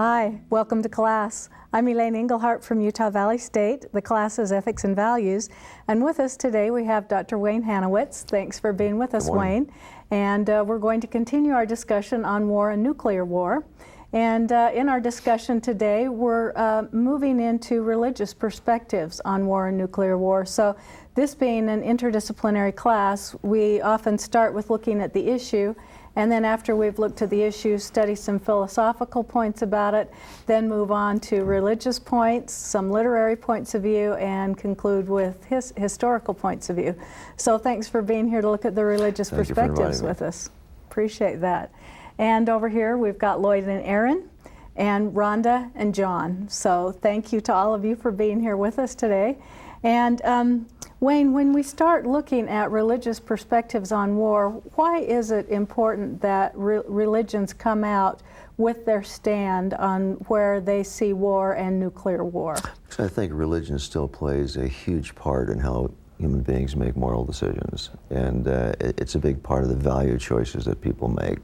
Hi, welcome to class. I'm Elaine Engelhardt from Utah Valley State. The class is Ethics and Values. And with us today we have Dr. Wayne Hanowitz. Thanks for being with us, Wayne. And we're going to continue our discussion on war and nuclear war. And in our discussion today, we're moving into religious perspectives on war and nuclear war. So this being an interdisciplinary class, we often start with looking at the issue, and then after we've looked at the issue, study some philosophical points about it, then move on to religious points, some literary points of view, and conclude with historical points of view. So thanks for being here to look at the religious perspectives with us. Appreciate that. And over here we've got Lloyd and Aaron, and Rhonda and John. So thank you to all of you for being here with us today. And Wayne, when we start looking at religious perspectives on war, why is it important that religions come out with their stand on where they see war and nuclear war? I think religion still plays a huge part in how human beings make moral decisions, and it's a big part of the value choices that people make.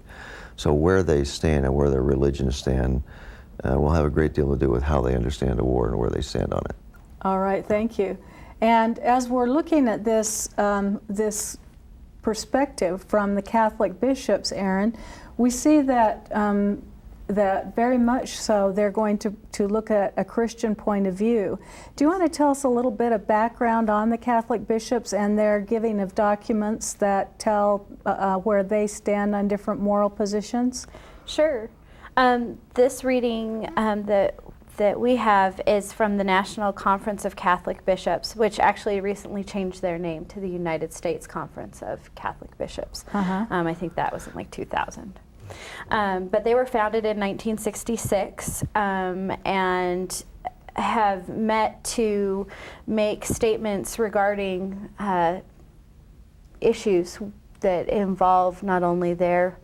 So where they stand and where their religions stand will have a great deal to do with how they understand a war and where they stand on it. All right, thank you. And as we're looking at this, this perspective from the Catholic bishops, Aaron, we see that, that very much so they're going to look at a Christian point of view. Do you want to tell us a little bit of background on the Catholic bishops and their giving of documents that tell where they stand on different moral positions? Sure. This reading that we have is from the National Conference of Catholic Bishops, which actually recently changed their name to the United States Conference of Catholic Bishops. I think that was in like 2000. But they were founded in 1966 and have met to make statements regarding issues that involve not only their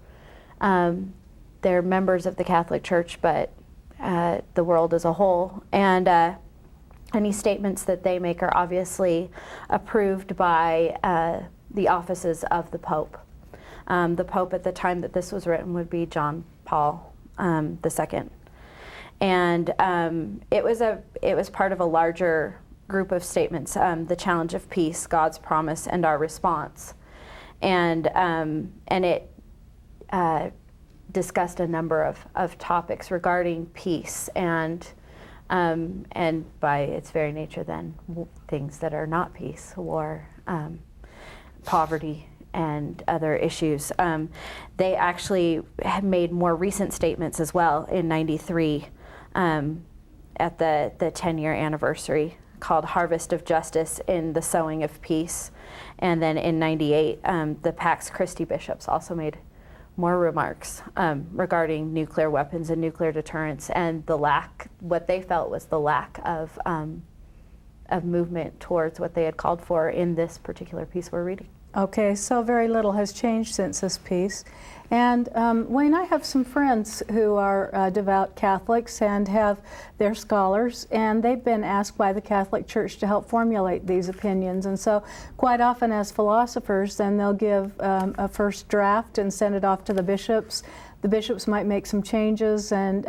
members of the Catholic Church, but the world as a whole. And any statements that they make are obviously approved by the offices of the Pope. The Pope at the time that this was written would be John Paul II. And it was part of a larger group of statements, the challenge of peace, God's promise, and our response. And it discussed a number of topics regarding peace and by its very nature then things that are not peace, war, poverty, and other issues. They actually had made more recent statements as well in '93 at the 10-year anniversary, called Harvest of Justice in the Sowing of Peace. And then in '98, the Pax Christi bishops also made more remarks regarding nuclear weapons and nuclear deterrence, and what they felt was the lack of movement towards what they had called for in this particular piece we're reading. Okay, so very little has changed since this piece. And Wayne, I have some friends who are devout Catholics and have their scholars, and they've been asked by the Catholic Church to help formulate these opinions. And so quite often as philosophers, then they'll give a first draft and send it off to the bishops. The bishops might make some changes and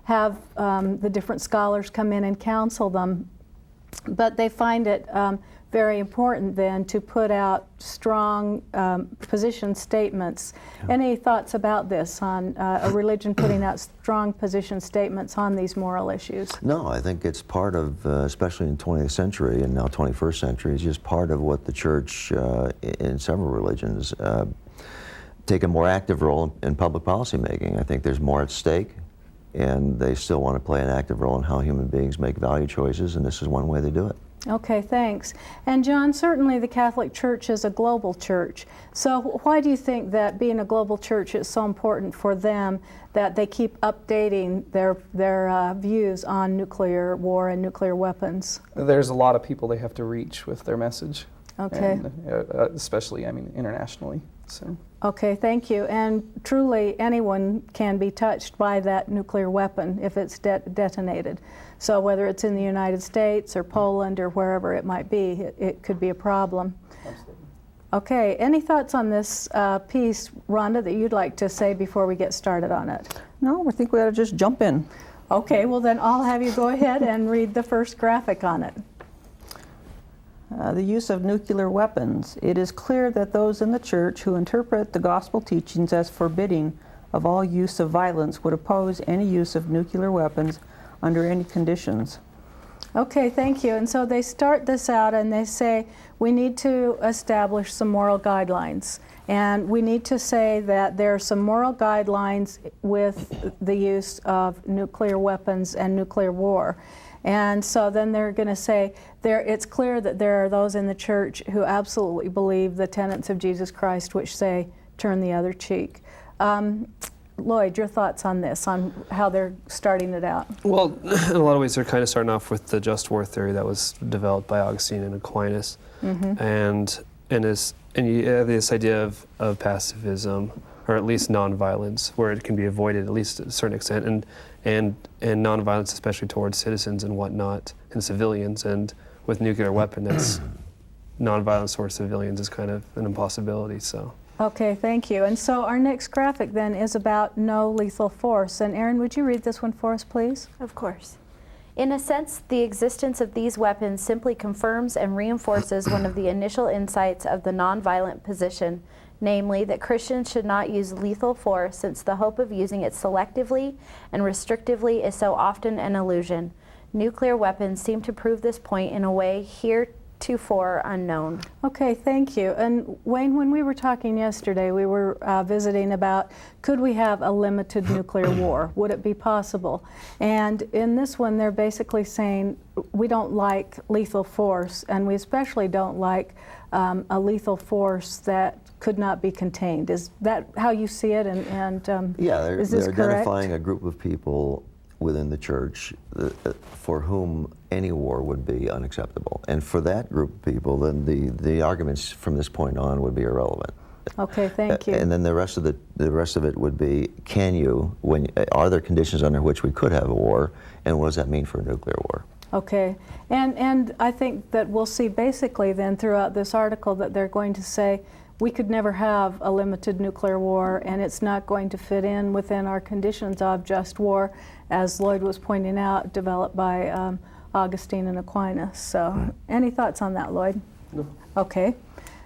have the different scholars come in and counsel them. But they find it very important then to put out strong position statements. Yeah. Any thoughts about this on a religion putting out strong position statements on these moral issues? No, I think it's part of, especially in the 20th century and now 21st century, it's just part of what the church in several religions take a more active role in public policy making. I think there's more at stake, and they still want to play an active role in how human beings make value choices, and this is one way they do it. Okay, thanks. And John, certainly the Catholic Church is a global church. So why do you think that being a global church is so important for them that they keep updating their views on nuclear war and nuclear weapons? There's a lot of people they have to reach with their message. Okay. And, especially, I mean, internationally. So. Okay, thank you. And truly, anyone can be touched by that nuclear weapon if it's detonated. So whether it's in the United States or Poland or wherever it might be, it could be a problem. Absolutely. Okay, any thoughts on this piece, Rhonda, that you'd like to say before we get started on it? No, I think we ought to just jump in. Okay, well then I'll have you go ahead and read the first graphic on it. The use of nuclear weapons. It is clear that those in the church who interpret the gospel teachings as forbidding of all use of violence would oppose any use of nuclear weapons under any conditions. Okay, thank you. And so they start this out and they say we need to establish some moral guidelines. And we need to say that there are some moral guidelines with the use of nuclear weapons and nuclear war. And so then they're going to say it's clear that there are those in the church who absolutely believe the tenets of Jesus Christ, which say turn the other cheek. Lloyd, your thoughts on this, on how they're starting it out? Well, in a lot of ways, they're kind of starting off with the just war theory that was developed by Augustine and Aquinas, and you have this idea of pacifism, or at least nonviolence, where it can be avoided at least to a certain extent, and nonviolence, especially towards citizens and whatnot, and civilians. And with nuclear weapon, that's nonviolence towards civilians is kind of an impossibility. So. Okay, thank you. And so our next graphic then is about no lethal force. And Erin, would you read this one for us, please? Of course. In a sense, the existence of these weapons simply confirms and reinforces one of the initial insights of the nonviolent position, namely that Christians should not use lethal force since the hope of using it selectively and restrictively is so often an illusion. Nuclear weapons seem to prove this point in a way heretofore unknown. Okay, thank you. And Wayne, when we were talking yesterday, we were visiting about could we have a limited nuclear war? Would it be possible? And in this one, they're basically saying we don't like lethal force, and we especially don't like a lethal force that could not be contained. Is that how you see it? Yeah, is this they're correct? identifying a group of people within the church for whom any war would be unacceptable. And for that group of people, then the arguments from this point on would be irrelevant. Okay, thank you. And then the rest of it would be, are there conditions under which we could have a war, and what does that mean for a nuclear war? Okay, and I think that we'll see basically then throughout this article that they're going to say we could never have a limited nuclear war, and it's not going to fit in within our conditions of just war, as Lloyd was pointing out, developed by Augustine and Aquinas. So any thoughts on that, Lloyd? No. Okay,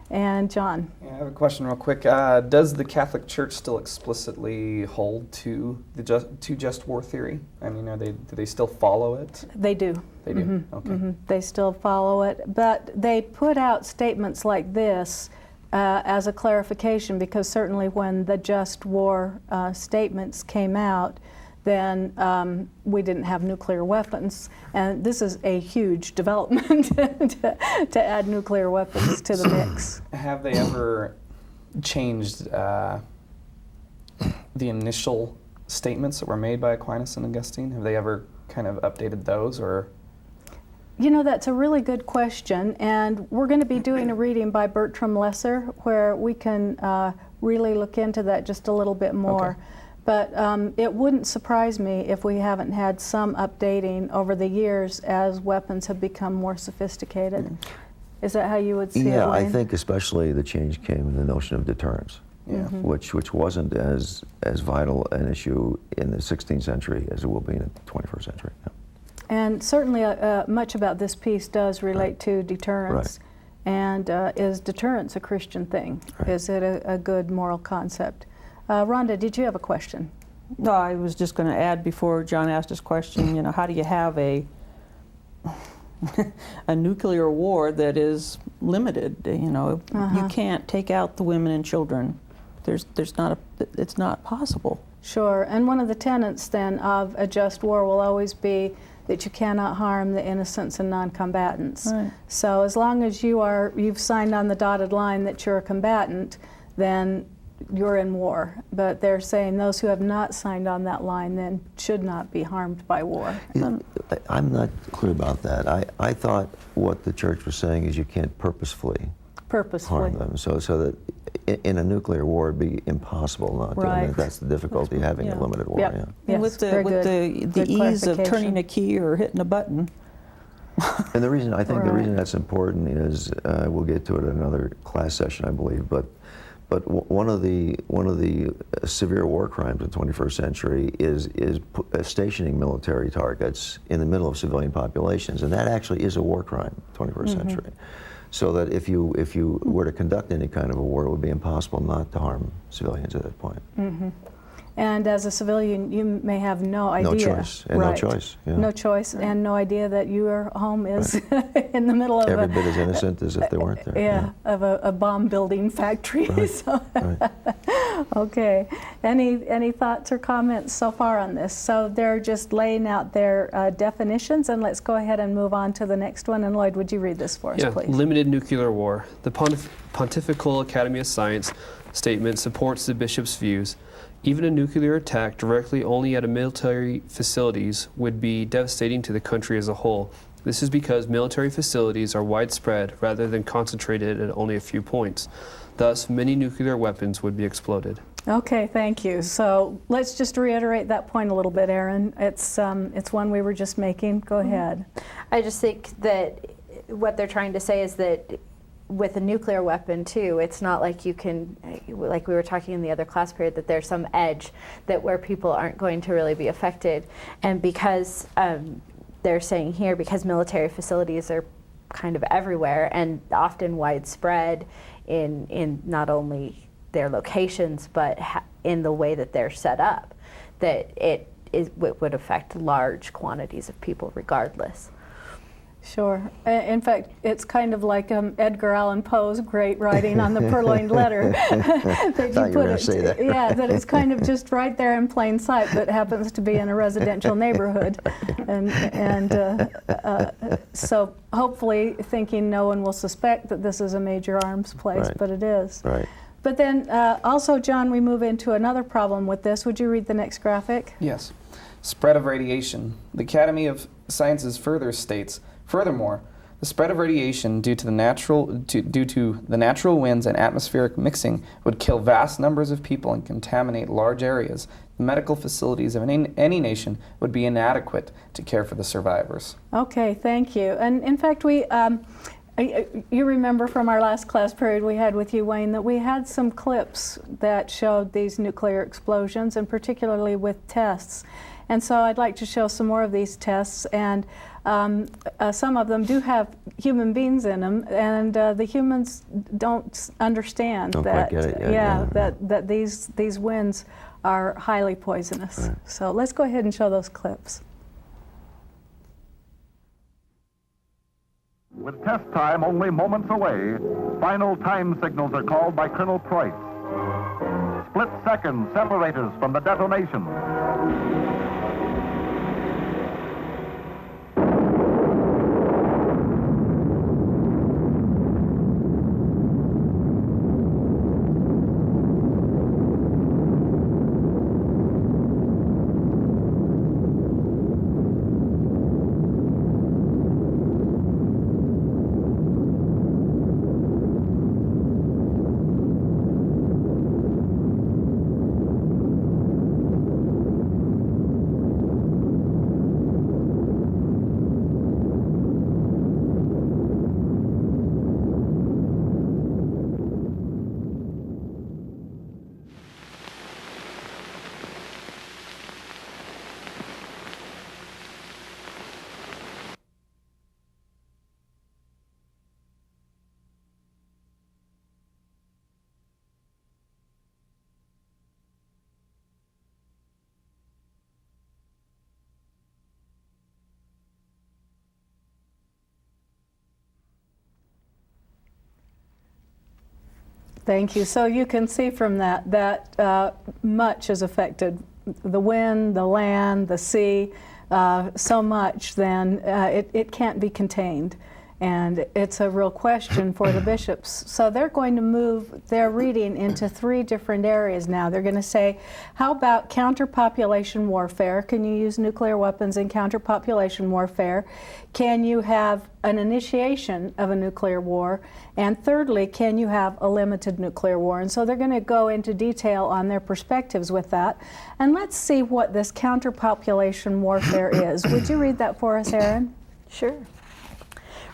and John? Yeah, I have a question real quick. Does the Catholic Church still explicitly hold to the just war theory? I mean, do they still follow it? They do. They do? Okay. They still follow it, but they put out statements like this as a clarification, because certainly when the just war statements came out, then we didn't have nuclear weapons. And this is a huge development to add nuclear weapons to the mix. Have they ever changed the initial statements that were made by Aquinas and Augustine? Have they ever kind of updated those, or? You know, that's a really good question, and we're going to be doing a reading by Bertram Lesser where we can really look into that just a little bit more. Okay. But it wouldn't surprise me if we haven't had some updating over the years as weapons have become more sophisticated. Is that how you would see it, Yeah, I Wayne? think especially the change came in the notion of deterrence, which wasn't as vital an issue in the 16th century as it will be in the 21st century. Yeah. And certainly much about this piece does relate to deterrence. Right. And is deterrence a Christian thing? Right. Is it a good moral concept? Rhonda, did you have a question? No, I was just going to add before John asked his question, how do you have a nuclear war that is limited? You can't take out the women and children. It's not possible. Sure, and one of the tenets then of a just war will always be that you cannot harm the innocents and non-combatants. Right. So as long as you've signed on the dotted line that you're a combatant, then you're in war. But they're saying those who have not signed on that line then should not be harmed by war. I'm not clear about that. I thought what the church was saying is you can't purposefully harm them. So that in a nuclear war it'd be impossible not to. Right. I mean, that's the difficulty of having a limited war. Yep. Yeah. Yes, And with very the good ease of clarification. turning a key or hitting a button. And the reason the Right. reason that's important is we'll get to it in another class session, I believe. But But one of the severe war crimes in the 21st century is stationing military targets in the middle of civilian populations, and that actually is a war crime, 21st century. So that if you were to conduct any kind of a war, it would be impossible not to harm civilians at that point. And as a civilian, you may have no idea. No choice, and no choice. Yeah. No choice, and no idea that your home is in the middle of every bit as innocent as if they weren't there. Yeah, of a bomb building factory. Right. So, Right. Okay. Any thoughts or comments so far on this? So they're just laying out their definitions, and let's go ahead and move on to the next one. And Lloyd, would you read this for us, please? Limited nuclear war. The Pontifical Academy of Science statement supports the bishop's views. Even a nuclear attack directly only at a military facilities would be devastating to the country as a whole. This is because military facilities are widespread rather than concentrated at only a few points. Thus, many nuclear weapons would be exploded. Okay, thank you. So let's just reiterate that point a little bit, Erin. It's one we were just making. Go ahead. I just think that what they're trying to say is that with a nuclear weapon too, it's not like you can, like we were talking in the other class period, that there's some edge that where people aren't going to really be affected. And because they're saying here, because military facilities are kind of everywhere and often widespread in not only their locations, but in the way that they're set up, that it would affect large quantities of people regardless. Sure. In fact, it's kind of like Edgar Allan Poe's great writing on the purloined letter. That Thought you were going to say that. Yeah, that it's kind of just right there in plain sight, but happens to be in a residential neighborhood. So hopefully thinking no one will suspect that this is a major arms place, Right. but it is. Right. But then also, John, we move into another problem with this. Would you read the next graphic? Yes. Spread of radiation. The Academy of Sciences further states, furthermore, the spread of radiation due to the natural winds and atmospheric mixing would kill vast numbers of people and contaminate large areas. The medical facilities of any nation would be inadequate to care for the survivors. Okay, thank you. And in fact, you remember from our last class period we had with you, Wayne, that we had some clips that showed these nuclear explosions, and particularly with tests. And so I'd like to show some more of these tests, and some of them do have human beings in them, and the humans don't understand that. Quite get it yet, that these winds are highly poisonous. Right. So let's go ahead and show those clips. With test time only moments away, final time signals are called by Colonel Preuss. Split seconds separate us from the detonation. Thank you. So you can see from that much is affected. The wind, the land, the sea, so much then it can't be contained. And it's a real question for the bishops. So they're going to move their reading into 3 different areas now. They're going to say, how about counterpopulation warfare? Can you use nuclear weapons in counterpopulation warfare? Can you have an initiation of a nuclear war? And thirdly, can you have a limited nuclear war? And so they're going to go into detail on their perspectives with that. And let's see what this counterpopulation warfare is. Would you read that for us, Erin? Sure.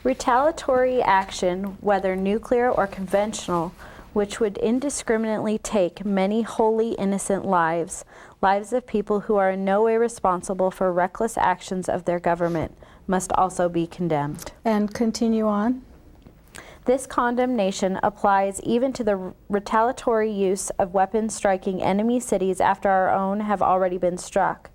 Retaliatory action, whether nuclear or conventional, which would indiscriminately take many wholly innocent lives, lives of people who are in no way responsible for reckless actions of their government, must also be condemned. And continue on. This condemnation applies even to the retaliatory use of weapons striking enemy cities after our own have already been struck.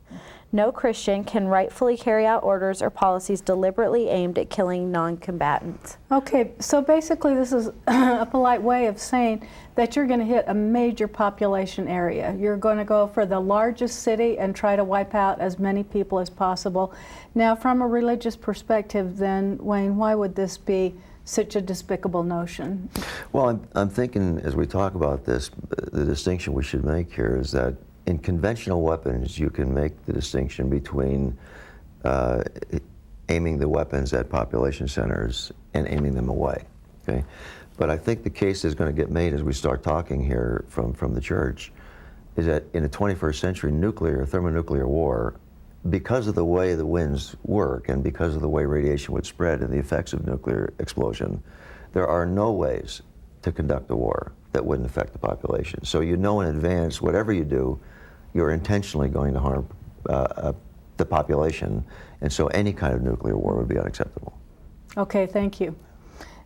No Christian can rightfully carry out orders or policies deliberately aimed at killing non-combatants. Okay, so basically this is a polite way of saying that you're going to hit a major population area. You're going to go for the largest city and try to wipe out as many people as possible. Now, from a religious perspective then, Wayne, why would this be such a despicable notion? Well, I'm thinking as we talk about this, the distinction we should make here is that in conventional weapons, you can make the distinction between aiming the weapons at population centers and aiming them away, okay? But I think the case is going to get made as we start talking here from the church, is that in a 21st century thermonuclear war, because of the way the winds work and because of the way radiation would spread and the effects of nuclear explosion, there are no ways to conduct a war that wouldn't affect the population. So you know in advance, whatever you do, you're intentionally going to harm the population, and so any kind of nuclear war would be unacceptable. Okay, thank you.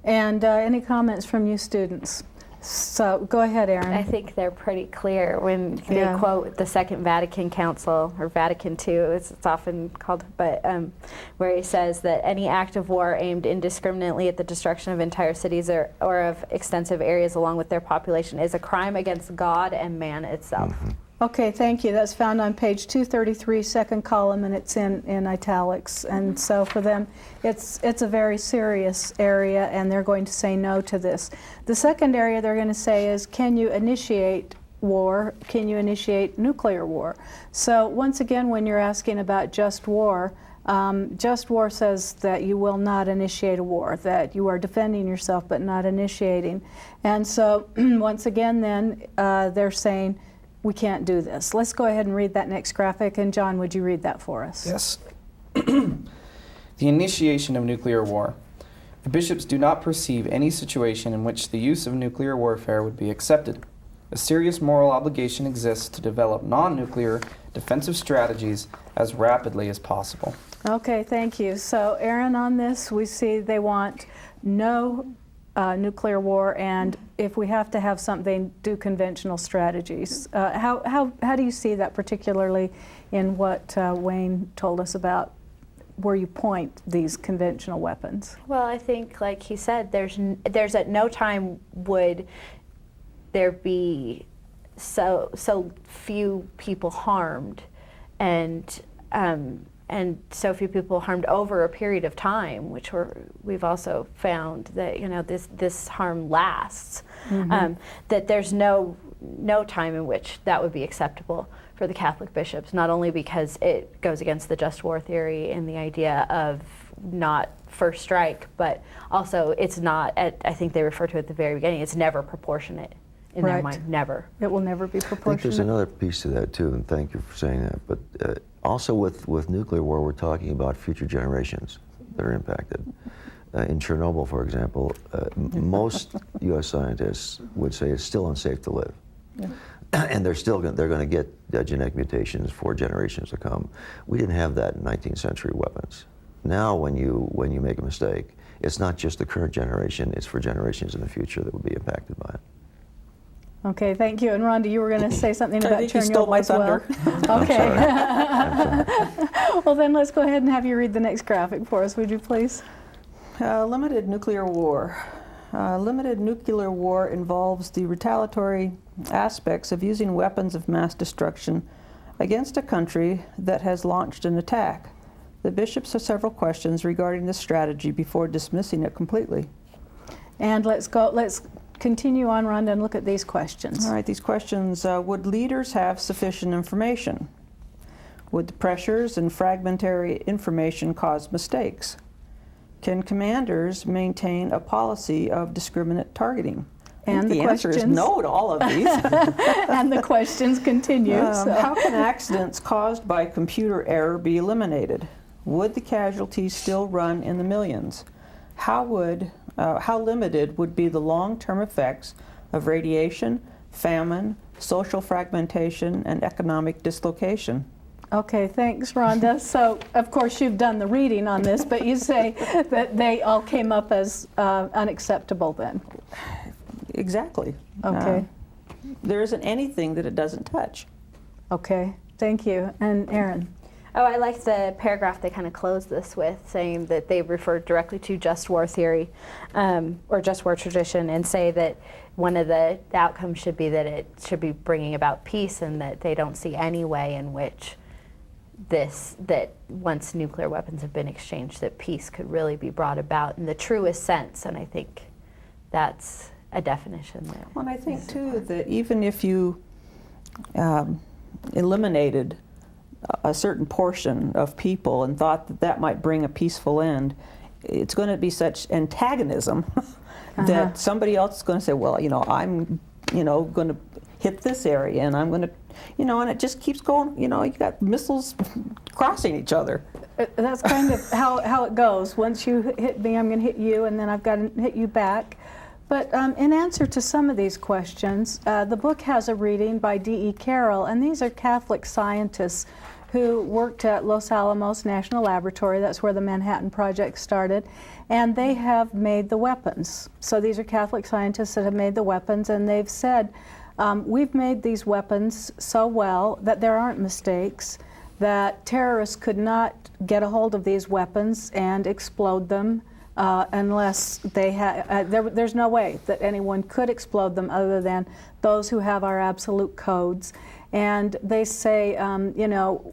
And any comments from you students? So go ahead, Erin. I think they're pretty clear when they quote the Second Vatican Council, or Vatican II, it's often called, but where he says that any act of war aimed indiscriminately at the destruction of entire cities or of extensive areas along with their population is a crime against God and man itself. Mm-hmm. Okay, thank you. That's found on page 233, second column, and it's in italics. And so for them, it's a very serious area, and they're going to say no to this. The second area they're going to say is, can you initiate war? Can you initiate nuclear war? So once again, when you're asking about just war says that you will not initiate a war, that you are defending yourself but not initiating. And so once again then, they're saying, we can't do this. Let's go ahead and read that next graphic, and John, would you read that for us? Yes. The initiation of nuclear war. The bishops do not perceive any situation in which the use of nuclear warfare would be accepted. A serious moral obligation exists to develop non-nuclear defensive strategies as rapidly as possible. Okay, thank you. So, Erin, on this, we see they want no nuclear war, and if we have to have something, do conventional strategies. How do you see that, particularly in what Wayne told us about where you point these conventional weapons? Well, I think, like he said, there's at no time would there be so few people harmed, and so few people harmed over a period of time, which we've also found that this harm lasts. Mm-hmm. That there's no time in which that would be acceptable for the Catholic bishops, not only because it goes against the just war theory and the idea of not first strike, but also it's not, I think they refer to it at the very beginning, it's never proportionate in their mind, never. It will never be proportionate. I think there's another piece to that too, and thank you for saying that, but also with nuclear war, we're talking about future generations that are impacted. In Chernobyl, for example, most U.S. scientists would say it's still unsafe to live. Yeah. And they're going to get genetic mutations for generations to come. We didn't have that in 19th century weapons. Now when you make a mistake, it's not just the current generation, it's for generations in the future that would be impacted by it. Okay, thank you. And Rhonda, you were going to say something about Chernobyl stole my thunder. Okay. Well, then let's go ahead and have you read the next graphic for us, would you please? Limited nuclear war. Limited nuclear war involves the retaliatory aspects of using weapons of mass destruction against a country that has launched an attack. The bishops have several questions regarding this strategy before dismissing it completely. And let's continue on, Rhonda, and look at these questions. All right, these questions. Would leaders have sufficient information? Would the pressures and fragmentary information cause mistakes? Can commanders maintain a policy of discriminate targeting? And the answer is no to all of these. And the questions continue. How can accidents caused by computer error be eliminated? Would the casualties still run in the millions? How limited would be the long-term effects of radiation, famine, social fragmentation, and economic dislocation. Okay, thanks, Rhonda. So, of course, you've done the reading on this, but you say that they all came up as unacceptable then. Exactly. Okay. There isn't anything that it doesn't touch. Okay, thank you. And Aaron? Oh, I like the paragraph they kind of closed this with, saying that they referred directly to just war theory or just war tradition, and say that one of the outcomes should be that it should be bringing about peace, and that they don't see any way in which that once nuclear weapons have been exchanged, that peace could really be brought about in the truest sense. And I think that's a definition that. Well, and I think too that even if you eliminated a certain portion of people and thought that that might bring a peaceful end, it's going to be such antagonism that somebody else is going to say, well, I'm, going to hit this area, and I'm going to, and it just keeps going. You got missiles crossing each other. That's kind of how it goes. Once you hit me, I'm going to hit you, and then I've got to hit you back. But in answer to some of these questions, the book has a reading by D.E. Carroll, and these are Catholic scientists who worked at Los Alamos National Laboratory. That's where the Manhattan Project started, and they have made the weapons. So these are Catholic scientists that have made the weapons, and they've said, we've made these weapons so well that there aren't mistakes, that terrorists could not get a hold of these weapons and explode them unless they had, there's no way that anyone could explode them other than those who have our absolute codes. And they say,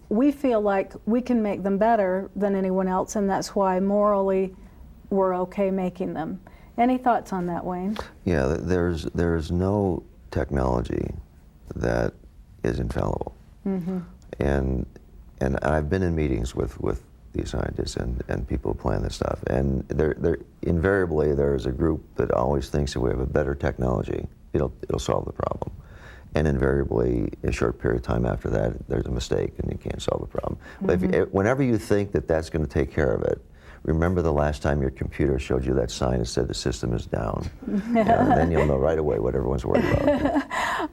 we feel like we can make them better than anyone else, and that's why morally we're okay making them. Any thoughts on that, Wayne? Yeah, there's no technology that is infallible. Mm-hmm. And I've been in meetings with these scientists and people who plan this stuff, and invariably there's a group that always thinks if we have a better technology, it'll solve the problem. And invariably, a short period of time after that, there's a mistake and you can't solve the problem. Mm-hmm. But whenever you think that that's going to take care of it, remember the last time your computer showed you that sign that said the system is down. And then you'll know right away what everyone's worried about.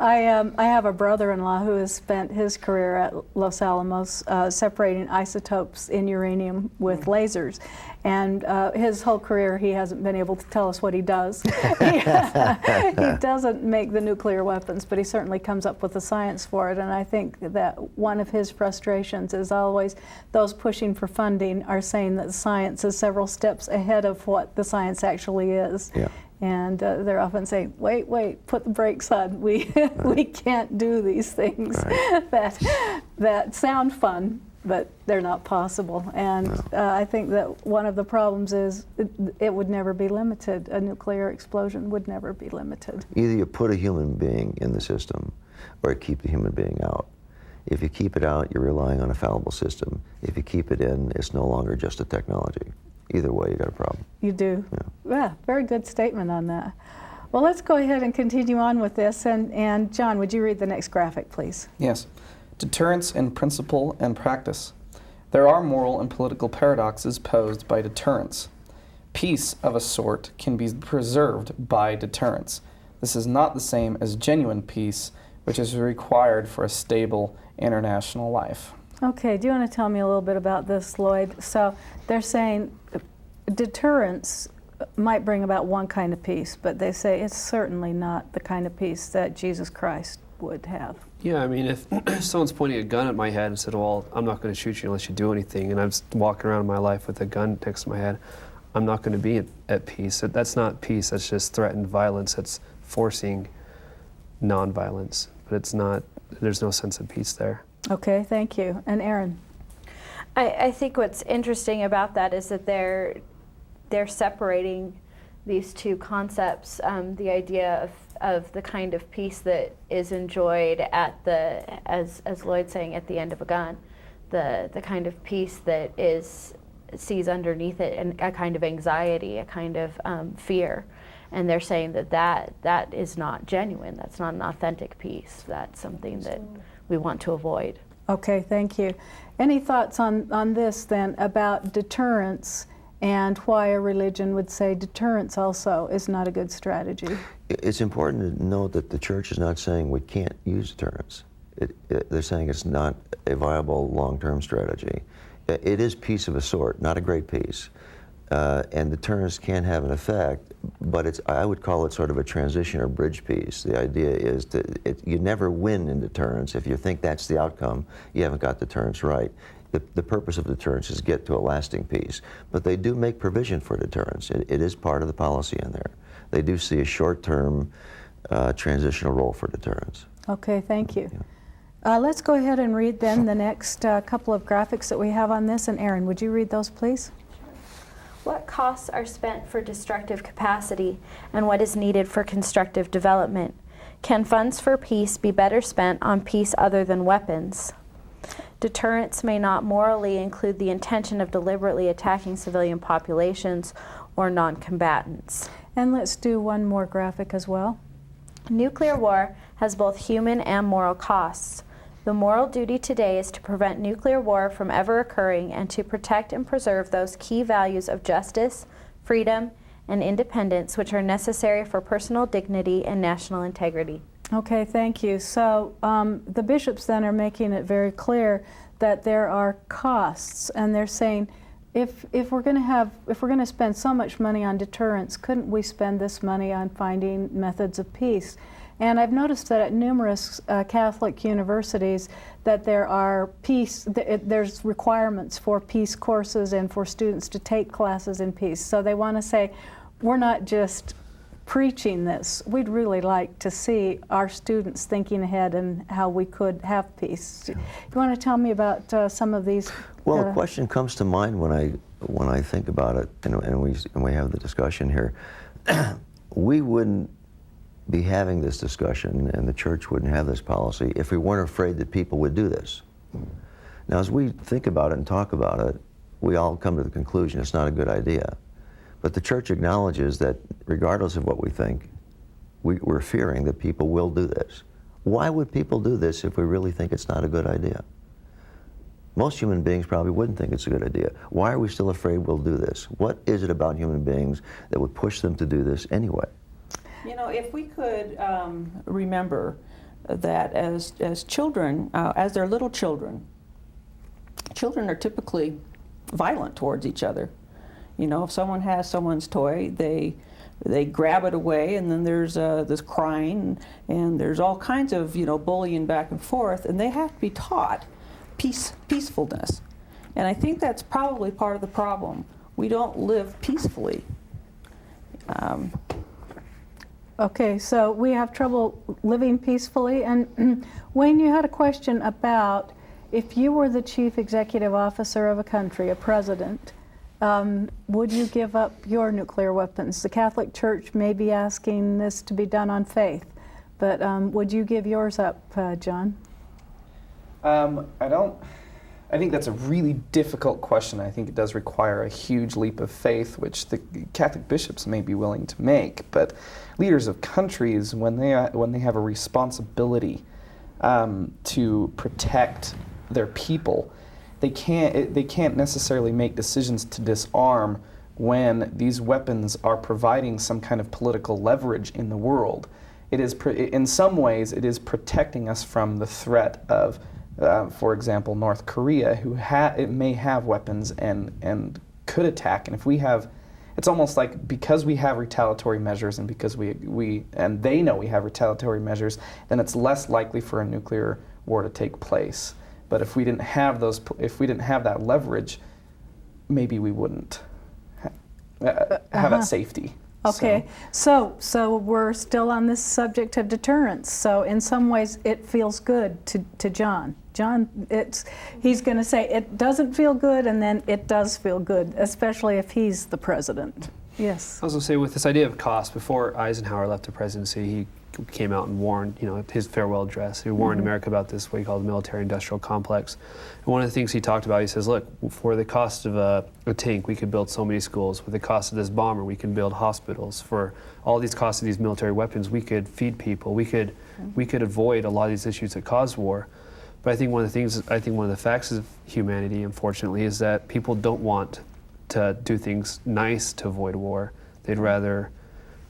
I have a brother-in-law who has spent his career at Los Alamos separating isotopes in uranium with lasers. And his whole career, he hasn't been able to tell us what he does. He doesn't make the nuclear weapons, but he certainly comes up with the science for it. And I think that one of his frustrations is always those pushing for funding are saying that science is several steps ahead of what the science actually is. Yeah. And they're often saying, wait, put the brakes on. We can't do these things that sound fun, but they're not possible. And I think that one of the problems is it would never be limited. A nuclear explosion would never be limited. Either you put a human being in the system or you keep the human being out. If you keep it out, you're relying on a fallible system. If you keep it in, it's no longer just a technology. Either way, you got a problem. You do. Yeah, very good statement on that. Well, let's go ahead and continue on with this. And John, would you read the next graphic, please? Yes. Deterrence in principle and practice. There are moral and political paradoxes posed by deterrence. Peace of a sort can be preserved by deterrence. This is not the same as genuine peace, which is required for a stable international life. Okay, do you want to tell me a little bit about this, Lloyd? So they're saying deterrence might bring about one kind of peace, but they say it's certainly not the kind of peace that Jesus Christ would have. Yeah, I mean, if someone's pointing a gun at my head and said, well, I'm not going to shoot you unless you do anything, and I'm just walking around my life with a gun next to my head, I'm not going to be at peace. That's not peace, that's just threatened violence. That's forcing nonviolence, but it's not, there's no sense of peace there. Okay, thank you. And Aaron? I think what's interesting about that is that they're separating these two concepts, the idea of the kind of peace that is enjoyed at the, as Lloyd's saying, at the end of a gun, the kind of peace that sees underneath it and a kind of anxiety, a kind of fear. And they're saying that is not genuine, that's not an authentic peace, that's something that we want to avoid. Okay, thank you. Any thoughts on this then about deterrence and why a religion would say deterrence also is not a good strategy? It's important to note that the church is not saying we can't use deterrence. They're saying it's not a viable long-term strategy. It is peace of a sort, not a great peace. And deterrence can have an effect, but I would call it sort of a transition or bridge peace. The idea is that you never win in deterrence. If you think that's the outcome, you haven't got deterrence right. The purpose of deterrence is to get to a lasting peace. But they do make provision for deterrence. It is part of the policy in there. They do see a short-term transitional role for deterrence. Okay, thank you. Let's go ahead and read then the next couple of graphics that we have on this. And Erin, would you read those, please? What costs are spent for destructive capacity, and what is needed for constructive development? Can funds for peace be better spent on peace other than weapons? Deterrence may not morally include the intention of deliberately attacking civilian populations or non-combatants. And let's do one more graphic as well. Nuclear war has both human and moral costs. The moral duty today is to prevent nuclear war from ever occurring and to protect and preserve those key values of justice, freedom, and independence which are necessary for personal dignity and national integrity. Okay, thank you. So the bishops then are making it very clear that there are costs, and they're saying if we're going to spend so much money on deterrence, couldn't we spend this money on finding methods of peace? And I've noticed that at numerous Catholic universities that there are there's requirements for peace courses and for students to take classes in peace. So they want to say, we're not just preaching this. We'd really like to see our students thinking ahead and how we could have peace. You want to tell me about some of these? Well, a question comes to mind when I think about it, and we have the discussion here. We wouldn't be having this discussion, and the church wouldn't have this policy if we weren't afraid that people would do this. Now, as we think about it and talk about it, we all come to the conclusion it's not a good idea. But the church acknowledges that regardless of what we think, we're fearing that people will do this. Why would people do this if we really think it's not a good idea? Most human beings probably wouldn't think it's a good idea. Why are we still afraid we'll do this? What is it about human beings that would push them to do this anyway? You know, if we could remember that as children, as they're little children, children are typically violent towards each other. You know, if someone has someone's toy, they grab it away, and then there's this crying, and there's all kinds of, you know, bullying back and forth, and they have to be taught peacefulness. And I think that's probably part of the problem. We don't live peacefully. Okay, so we have trouble living peacefully. And Wayne, you had a question about if you were the chief executive officer of a country, a president, would you give up your nuclear weapons? The Catholic Church may be asking this to be done on faith, but would you give yours up, John? I think that's a really difficult question. I think it does require a huge leap of faith, which the Catholic bishops may be willing to make. But leaders of countries, when they have a responsibility to protect their people, they can't necessarily make decisions to disarm when these weapons are providing some kind of political leverage in the world. It is, in some ways, it is protecting us from the threat of, for example, North Korea, who it may have weapons and could attack. And if we have, it's almost like because we have retaliatory measures and because and they know we have retaliatory measures, then it's less likely for a nuclear war to take place. But if we didn't have that leverage, maybe we wouldn't have that safety. Okay, so we're still on this subject of deterrence. So in some ways, it feels good to John. John, he's going to say it doesn't feel good, and then it does feel good, especially if he's the president. Yes. I was going to say, with this idea of cost, before Eisenhower left the presidency, he came out and warned, his farewell address. He warned America about this, what he called the military-industrial complex. And one of the things he talked about, he says, look, for the cost of a tank, we could build so many schools. For the cost of this bomber, we can build hospitals. For all these costs of these military weapons, we could feed people. We could avoid a lot of these issues that cause war. But I think one of the facts of humanity, unfortunately, is that people don't want to do things nice to avoid war. They'd rather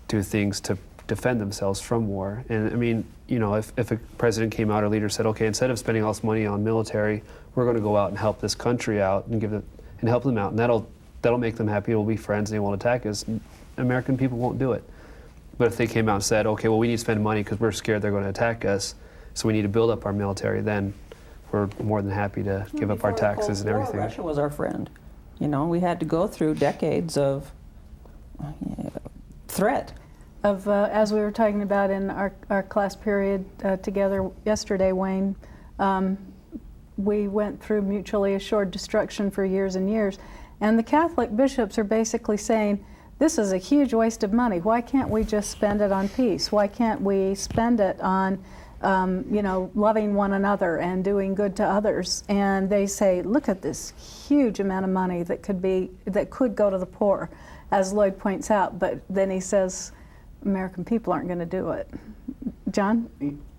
do things to defend themselves from war. And I mean, you know, if a president came out or leader said, okay, instead of spending all this money on military, we're going to go out and help this country out and help them out, and that'll make them happy. We'll be friends, and they won't attack us. American people won't do it. But if they came out and said, okay, well, we need to spend money because we're scared they're going to attack us, so we need to build up our military, then we're more than happy to give up our taxes and everything. Russia was our friend. You know, we had to go through decades of threat. As we were talking about in our class period together yesterday, Wayne, we went through mutually assured destruction for years and years. And the Catholic bishops are basically saying, this is a huge waste of money. Why can't we just spend it on peace? Why can't we spend it on you know, loving one another and doing good to others? And they say, look at this huge amount of money that could go to the poor, as Lloyd points out. But then he says, American people aren't going to do it. John?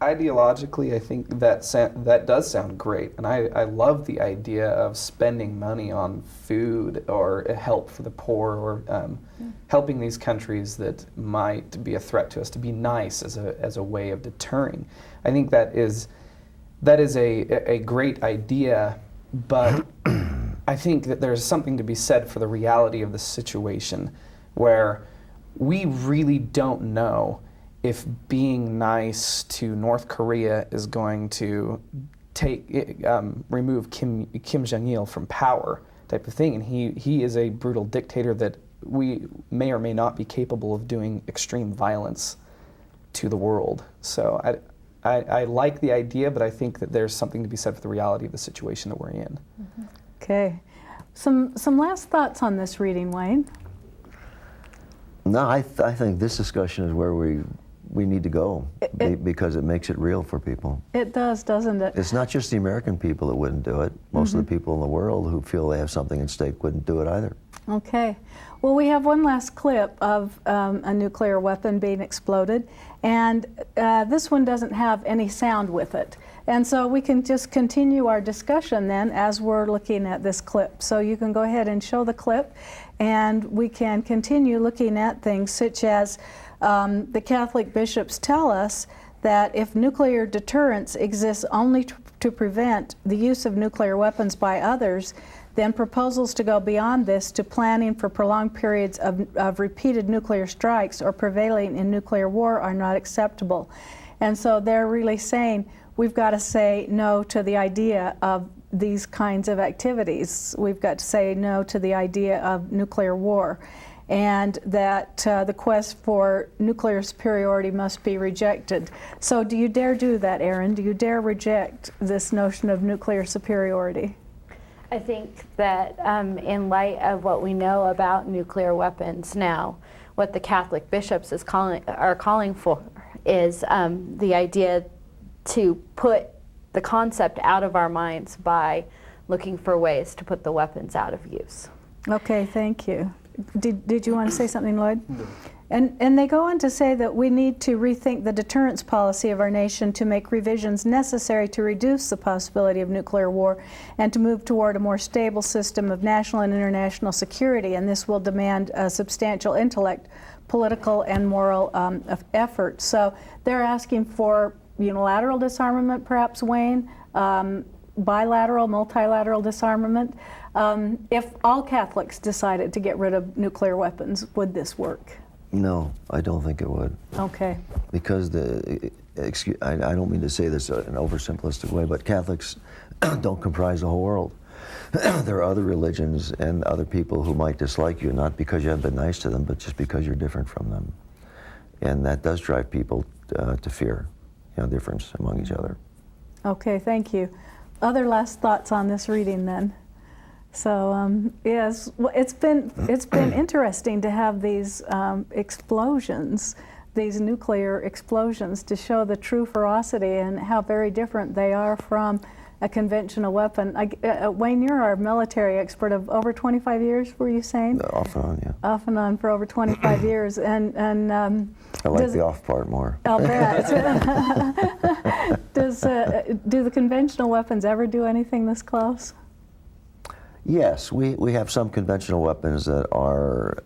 Ideologically, I think that does sound great, and I love the idea of spending money on food or help for the poor, or helping these countries that might be a threat to us, to be nice as a way of deterring. I think that is a great idea, but I think that there's something to be said for the reality of the situation, where we really don't know if being nice to North Korea is going to remove Kim Jong-il from power, type of thing. And he is a brutal dictator that we may or may not be capable of doing extreme violence to the world. So I like the idea, but I think that there's something to be said for the reality of the situation that we're in. Okay. Some last thoughts on this reading, Wayne? No, I think this discussion is where we need to go, because it makes it real for people. It does, doesn't it? It's not just the American people that wouldn't do it. Most of the people in the world who feel they have something at stake wouldn't do it either. Okay. Well, we have one last clip of a nuclear weapon being exploded, and this one doesn't have any sound with it. And so we can just continue our discussion then as we're looking at this clip. So you can go ahead and show the clip, and we can continue looking at things such as the Catholic bishops tell us that if nuclear deterrence exists only to prevent the use of nuclear weapons by others, then proposals to go beyond this to planning for prolonged periods of repeated nuclear strikes or prevailing in nuclear war are not acceptable. And so they're really saying we've got to say no to the idea of these kinds of activities. We've got to say no to the idea of nuclear war, and that the quest for nuclear superiority must be rejected. So do you dare do that, Aaron? Do you dare reject this notion of nuclear superiority? I think that in light of what we know about nuclear weapons now, what the Catholic bishops are calling for is the idea to put the concept out of our minds by looking for ways to put the weapons out of use. Okay, thank you. Did you want to say something, Lloyd? No. And they go on to say that we need to rethink the deterrence policy of our nation to make revisions necessary to reduce the possibility of nuclear war and to move toward a more stable system of national and international security. And this will demand a substantial intellect, political and moral effort. So they're asking for unilateral disarmament, perhaps, Wayne, bilateral, multilateral disarmament. If all Catholics decided to get rid of nuclear weapons, would this work? No, I don't think it would. Okay. Because I don't mean to say this in an oversimplistic way, but Catholics don't comprise the whole world. There are other religions and other people who might dislike you, not because you haven't been nice to them, but just because you're different from them. And that does drive people to fear, difference among each other. Okay, thank you. Other last thoughts on this reading then? So yes, well, it's been interesting to have these explosions, these nuclear explosions, to show the true ferocity and how very different they are from a conventional weapon. Wayne, you're our military expert of over 25 years, were you saying? Off and on, yeah. Off and on for over 25 years, and I like the off part more. I'll bet. Do the conventional weapons ever do anything this close? Yes, we have some conventional weapons that are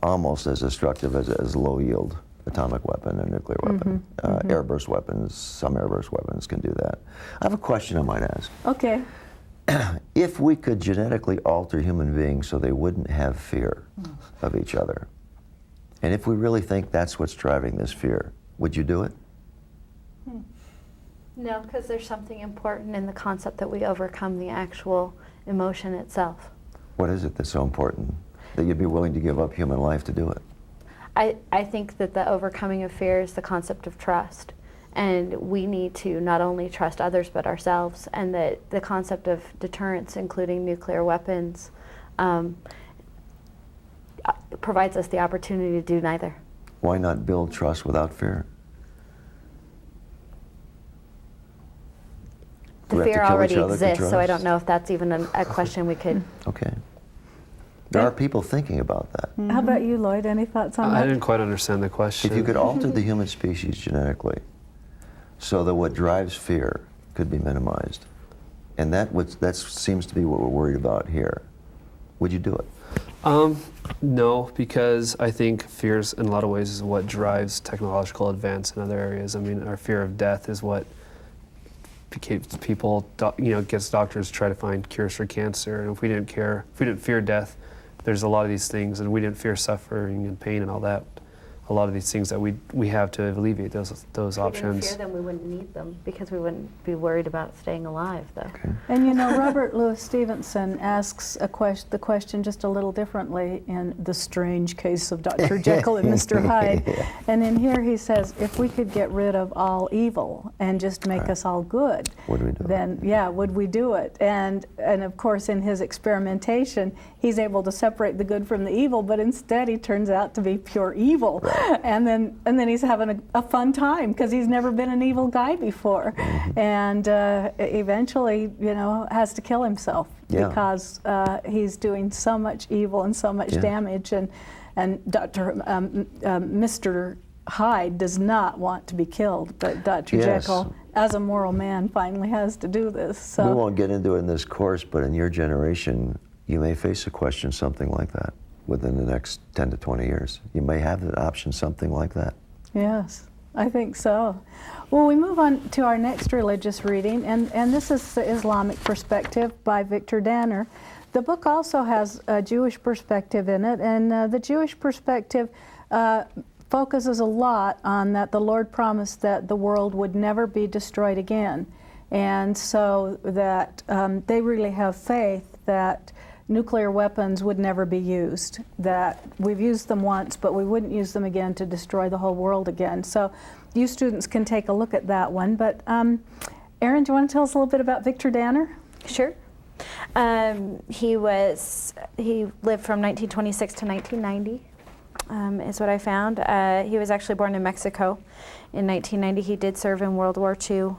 almost as destructive as a low-yield atomic weapon or nuclear weapon. Airburst weapons, some airburst weapons can do that. I have a question I might ask. Okay. If we could genetically alter human beings so they wouldn't have fear of each other, and if we really think that's what's driving this fear, would you do it? No, because there's something important in the concept that we overcome the actual emotion itself. What is it that's so important that you'd be willing to give up human life to do it? I think that the overcoming of fear is the concept of trust. And we need to not only trust others but ourselves, and that the concept of deterrence, including nuclear weapons, provides us the opportunity to do neither. Why not build trust without fear? The fear already exists, so I don't know if that's even a question we could. Okay. There are people thinking about that. How about you, Lloyd? Any thoughts on that? I didn't quite understand the question. If you could alter the human species genetically so that what drives fear could be minimized, and that seems to be what we're worried about here, would you do it? No, because I think fears in a lot of ways is what drives technological advance in other areas. I mean, our fear of death is what people, gets doctors to try to find cures for cancer. And if we didn't fear death, there's a lot of these things, and we didn't fear suffering and pain and all that. A lot of these things that we have to alleviate those options. If we didn't fear them, we wouldn't need them, because we wouldn't be worried about staying alive, though. Okay. And Robert Louis Stevenson asks the question just a little differently in The Strange Case of Dr. Jekyll and Mr. Hyde. Yeah. And in here he says, if we could get rid of all evil and just make us all good, Would we do it? then would we do it? And of course in his experimentation, he's able to separate the good from the evil, but instead he turns out to be pure evil. Right. And then he's having a fun time because he's never been an evil guy before, and eventually, has to kill himself because he's doing so much evil and so much damage, and Mr. Hyde does not want to be killed, but Dr. Jekyll, as a moral man, finally has to do this. So we won't get into it in this course, but in your generation, you may face a question something like that. Within the next 10 to 20 years. You may have the option, something like that. Yes, I think so. Well, we move on to our next religious reading, and this is The Islamic Perspective by Victor Danner. The book also has a Jewish perspective in it, and the Jewish perspective focuses a lot on that the Lord promised that the world would never be destroyed again. And so that they really have faith that nuclear weapons would never be used, that we've used them once, but we wouldn't use them again to destroy the whole world again. So you students can take a look at that one. But Erin, do you want to tell us a little bit about Victor Danner? Sure. He lived from 1926 to 1990, is what I found. He was actually born in Mexico in 1990. He did serve in World War II.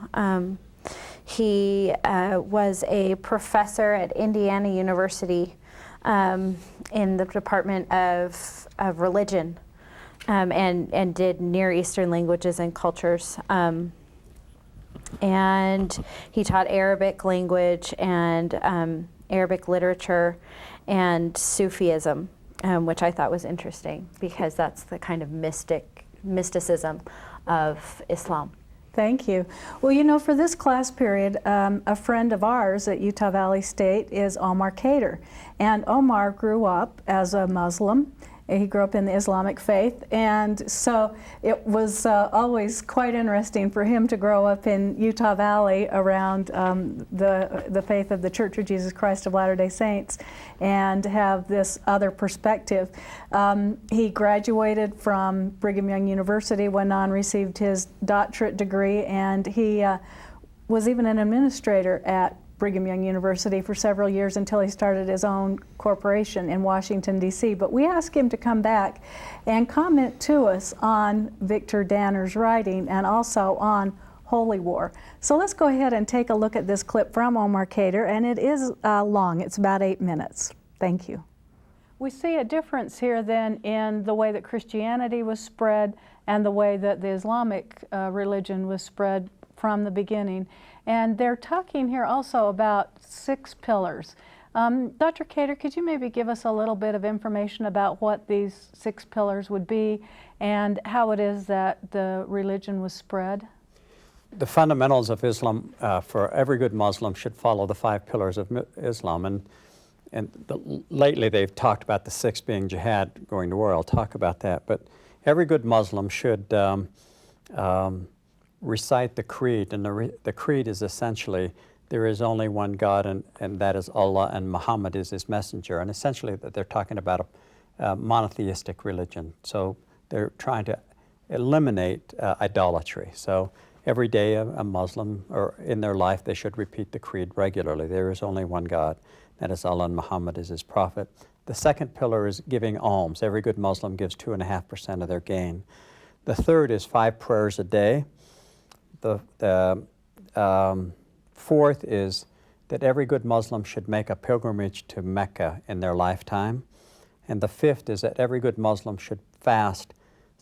He was a professor at Indiana University in the Department of Religion, and did Near Eastern languages and cultures. And he taught Arabic language and Arabic literature and Sufism, which I thought was interesting because that's the kind of mysticism of Islam. Thank you. Well, for this class period, a friend of ours at Utah Valley State is Omar Kader. And Omar grew up as a Muslim. He grew up in the Islamic faith, and so it was always quite interesting for him to grow up in Utah Valley around the faith of the Church of Jesus Christ of Latter-day Saints and have this other perspective. He graduated from Brigham Young University, went on, received his doctorate degree, and he was even an administrator at Brigham Young University for several years until he started his own corporation in Washington, D.C. But we asked him to come back and comment to us on Victor Danner's writing and also on holy war. So let's go ahead and take a look at this clip from Omar Kader, and it is long. It's about 8 minutes. Thank you. We see a difference here then in the way that Christianity was spread and the way that the Islamic religion was spread from the beginning. And they're talking here also about 6 pillars. Dr. Cater, could you maybe give us a little bit of information about what these 6 pillars would be and how it is that the religion was spread? The fundamentals of Islam for every good Muslim should follow the 5 pillars of Islam. Lately they've talked about the 6 being jihad, going to war. I'll talk about that. But every good Muslim should recite the creed. And the creed is essentially, there is only one God, and that is Allah, and Muhammad is his messenger. And essentially they're talking about a monotheistic religion. So they're trying to eliminate idolatry. So every day a Muslim, or in their life, they should repeat the creed regularly. There is only one God, that is Allah, and Muhammad is his prophet. The second pillar is giving alms. Every good Muslim gives 2.5% of their gain. The third is 5 prayers a day. The fourth is that every good Muslim should make a pilgrimage to Mecca in their lifetime. And the fifth is that every good Muslim should fast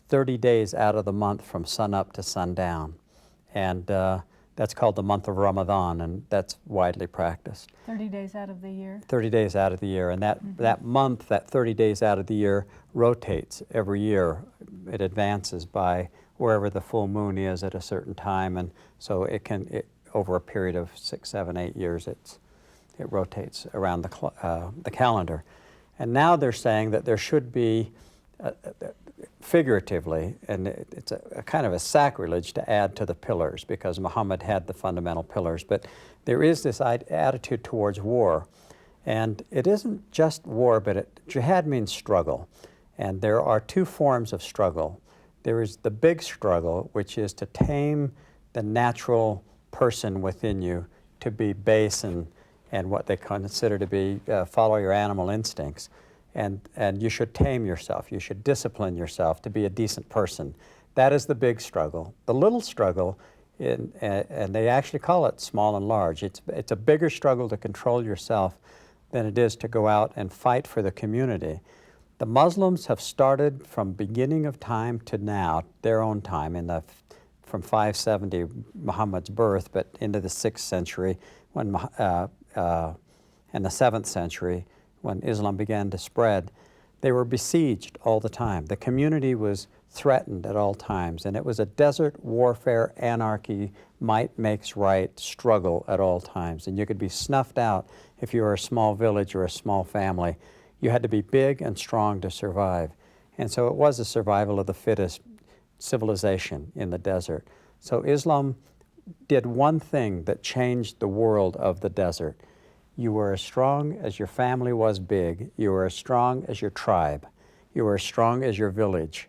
30 days out of the month from sunup to sundown. And that's called the month of Ramadan, and that's widely practiced. 30 days out of the year? 30 days out of the year. And that month, that 30 days out of the year, rotates every year. It advances by wherever the full moon is at a certain time. And so over a period of 6, 7, 8 years, it rotates around the calendar. And now they're saying that there should be, figuratively, and it's a kind of a sacrilege to add to the pillars, because Muhammad had the fundamental pillars, but there is this attitude towards war. And it isn't just war, but jihad means struggle. And there are 2 forms of struggle. There is the big struggle, which is to tame the natural person within you to be base and what they consider to be follow your animal instincts. And you should tame yourself. You should discipline yourself to be a decent person. That is the big struggle. The little struggle, and they actually call it small and large. It's a bigger struggle to control yourself than it is to go out and fight for the community. The Muslims have started from beginning of time to now, their own time, from 570, Muhammad's birth, but into the 6th century, and the 7th century, when Islam began to spread. They were besieged all the time. The community was threatened at all times, and it was a desert warfare, anarchy, might makes right struggle at all times. And you could be snuffed out if you were a small village or a small family. You had to be big and strong to survive. And so it was a survival of the fittest civilization in the desert. So Islam did one thing that changed the world of the desert. You were as strong as your family was big. You were as strong as your tribe. You were as strong as your village.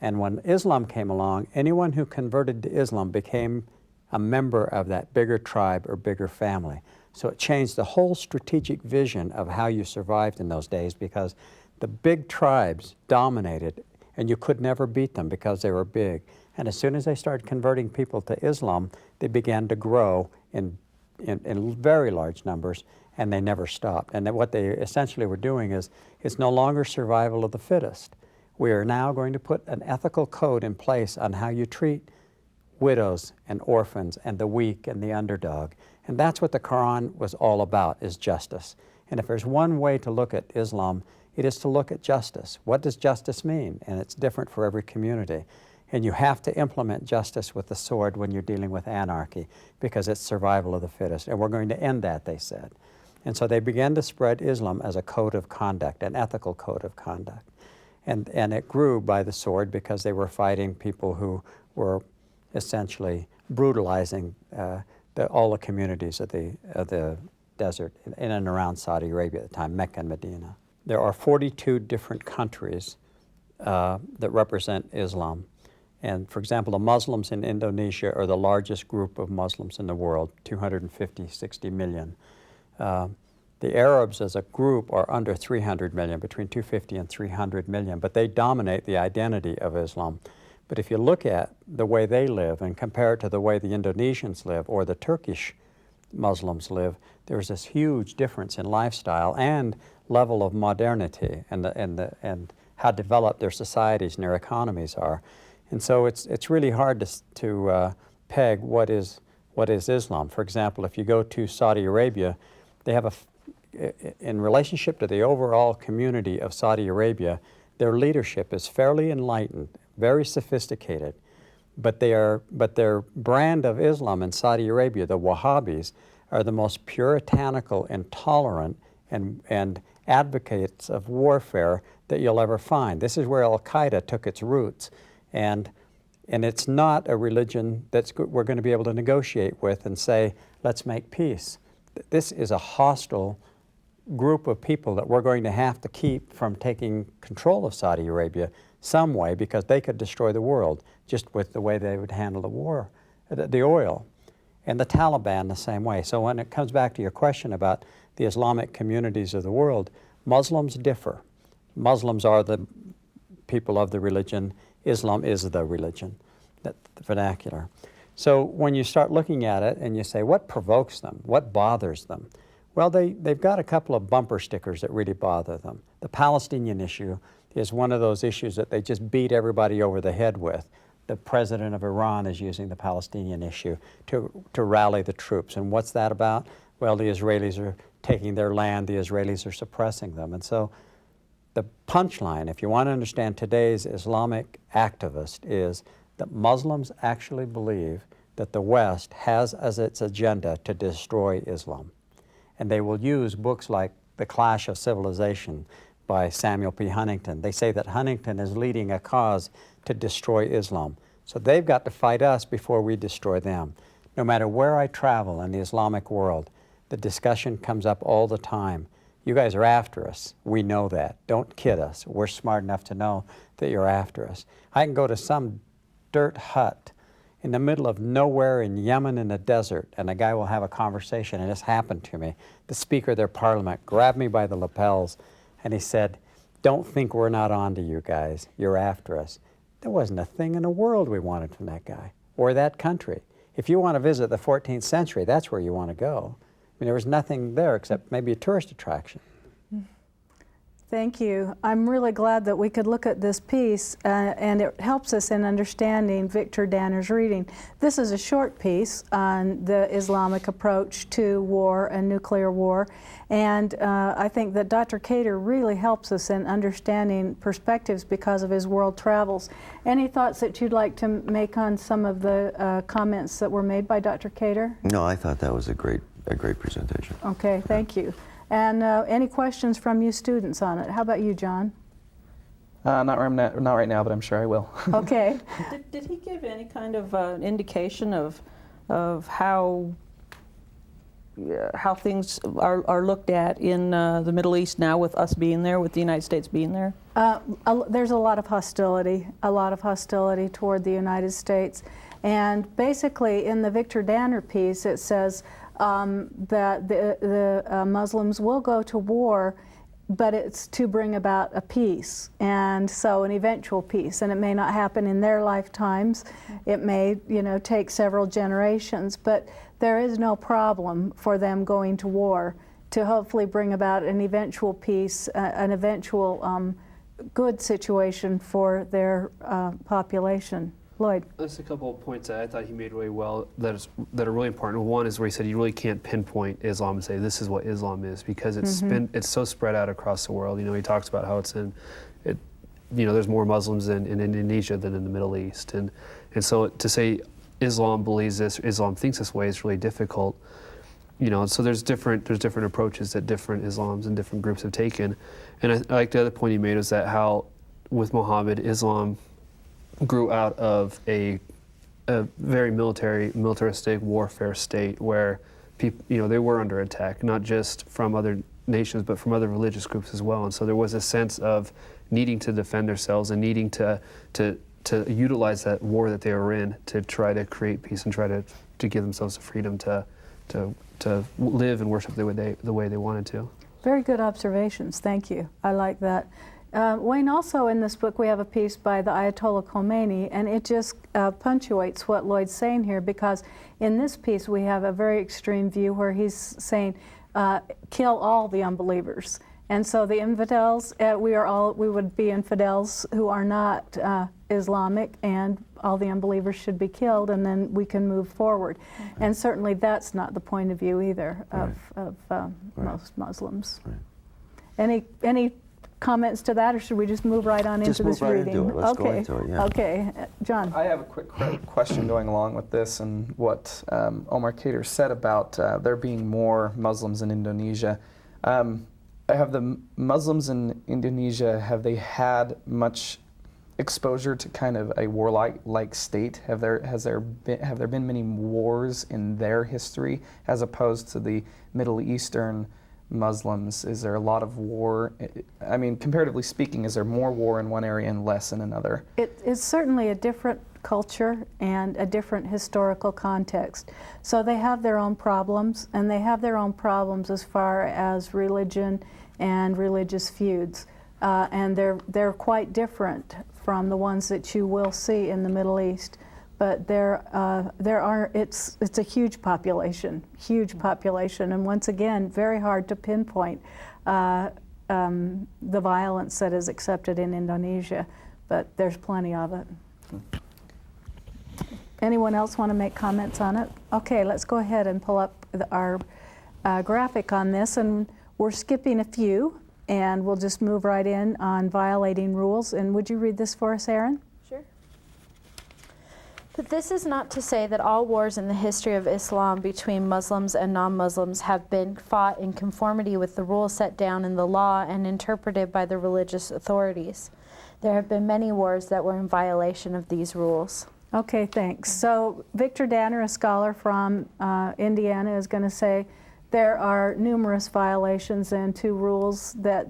And when Islam came along, anyone who converted to Islam became a member of that bigger tribe or bigger family. So it changed the whole strategic vision of how you survived in those days, because the big tribes dominated and you could never beat them because they were big. And as soon as they started converting people to Islam, they began to grow in very large numbers, and they never stopped. And what they essentially were doing is, it's no longer survival of the fittest. We are now going to put an ethical code in place on how you treat widows and orphans and the weak and the underdog. And that's what the Quran was all about, is justice. And if there's one way to look at Islam, it is to look at justice. What does justice mean? And it's different for every community. And you have to implement justice with the sword when you're dealing with anarchy, because it's survival of the fittest. And we're going to end that, they said. And so they began to spread Islam as a code of conduct, an ethical code of conduct. And it grew by the sword because they were fighting people who were essentially brutalizing all the communities of the desert in and around Saudi Arabia at the time, Mecca and Medina. There are 42 different countries that represent Islam. And for example, the Muslims in Indonesia are the largest group of Muslims in the world, 250, 60 million. The Arabs as a group are under 300 million, between 250 and 300 million, but they dominate the identity of Islam. But if you look at the way they live and compare it to the way the Indonesians live or the Turkish Muslims live, there's this huge difference in lifestyle and level of modernity and how developed their societies and their economies are. And so it's really hard to peg what is Islam. For example, if you go to Saudi Arabia, they have in relationship to the overall community of Saudi Arabia, their leadership is fairly enlightened, very sophisticated, but their brand of Islam in Saudi Arabia, the Wahhabis, are the most puritanical, intolerant, and advocates of warfare that you'll ever find. This is where Al-Qaeda took its roots, and it's not a religion that we're going to be able to negotiate with and say, let's make peace. This is a hostile group of people that we're going to have to keep from taking control of Saudi Arabia some way, because they could destroy the world just with the way they would handle the war, the oil. And the Taliban the same way. So when it comes back to your question about the Islamic communities of the world, Muslims differ. Muslims are the people of the religion. Islam is the religion, the vernacular. So when you start looking at it and you say, what provokes them? What bothers them? Well, they've got a couple of bumper stickers that really bother them. The Palestinian issue is one of those issues that they just beat everybody over the head with. The president of Iran is using the Palestinian issue to rally the troops. And what's that about? Well, the Israelis are taking their land, the Israelis are suppressing them. And so the punchline, if you want to understand today's Islamic activist, is that Muslims actually believe that the West has as its agenda to destroy Islam. And they will use books like The Clash of Civilization by Samuel P. Huntington. They say that Huntington is leading a cause to destroy Islam. So they've got to fight us before we destroy them. No matter where I travel in the Islamic world, the discussion comes up all the time. You guys are after us. We know that. Don't kid us. We're smart enough to know that you're after us. I can go to some dirt hut in the middle of nowhere in Yemen in the desert, and a guy will have a conversation, and this happened to me. The Speaker of their parliament grabbed me by the lapels, and he said, "Don't think we're not on to you guys. You're after us." There wasn't a thing in the world we wanted from that guy or that country. If you want to visit the 14th century, that's where you want to go. I mean, there was nothing there except maybe a tourist attraction. Thank you. I'm really glad that we could look at this piece, and it helps us in understanding Victor Danner's reading. This is a short piece on the Islamic approach to war and nuclear war, and I think that Dr. Cater really helps us in understanding perspectives because of his world travels. Any thoughts that you'd like to make on some of the comments that were made by Dr. Cater? No, I thought that was a great presentation. Okay, thank you. And any questions from you students on it? How about you, John? Not right now, but I'm sure I will. Okay. Did he give any kind of indication of how things are looked at in the Middle East now, with us being there, with the United States being there? There's a lot of hostility toward the United States. And basically in the Victor Danner piece it says that the Muslims will go to war, but it's to bring about a peace, and so an eventual peace, and it may not happen in their lifetimes. It may, take several generations, but there is no problem for them going to war to hopefully bring about an eventual peace, an eventual good situation for their population. Lloyd. There's a couple of points that I thought he made really well that are really important. One is where he said you really can't pinpoint Islam and say this is what Islam is, because it's so spread out across the world. He talks about how there's more Muslims in Indonesia than in the Middle East, and so to say Islam believes this, Islam thinks this way is really difficult. So there's different approaches that different Islams and different groups have taken, and I like the other point he made was that how with Muhammad, Islam grew out of a very militaristic warfare state where people, they were under attack, not just from other nations, but from other religious groups as well. And so there was a sense of needing to defend themselves and needing to utilize that war that they were in to try to create peace and try to give themselves the freedom to live and worship the way they wanted to. Very good observations. Thank you. I like that. Wayne, also in this book we have a piece by the Ayatollah Khomeini, and it just punctuates what Lloyd's saying here, because in this piece we have a very extreme view where he's saying kill all the unbelievers, And so the infidels, we would be infidels who are not Islamic, and all the unbelievers should be killed, and then we can move forward. And certainly that's not the point of view either of most Muslims. Any comments to that, or should we just move right on into this reading? Into it. Let's go into it, yeah. Okay, John. I have a quick question going along with this and what Omar Kader said about there being more Muslims in Indonesia. Have the Muslims in Indonesia, have they had much exposure to kind of a warlike state? Have there been many wars in their history as opposed to the Middle Eastern Muslims? Is there a lot of war? I mean, comparatively speaking, is there more war in one area and less in another? It's certainly a different culture and a different historical context. So they have their own problems, and they have their own problems as far as religion and religious feuds. And they're quite different from the ones that you will see in the Middle East. But it's a huge population, and once again, very hard to pinpoint the violence that is accepted in Indonesia, but there's plenty of it. Anyone else want to make comments on it? Okay, let's go ahead and pull up our graphic on this, and we're skipping a few, and we'll just move right in on violating rules. And would you read this for us, Aaron? Sure. But this is not to say that all wars in the history of Islam between Muslims and non-Muslims have been fought in conformity with the rules set down in the law and interpreted by the religious authorities. There have been many wars that were in violation of these rules. Okay, thanks. So Victor Danner, a scholar from Indiana, is going to say there are numerous violations and two rules that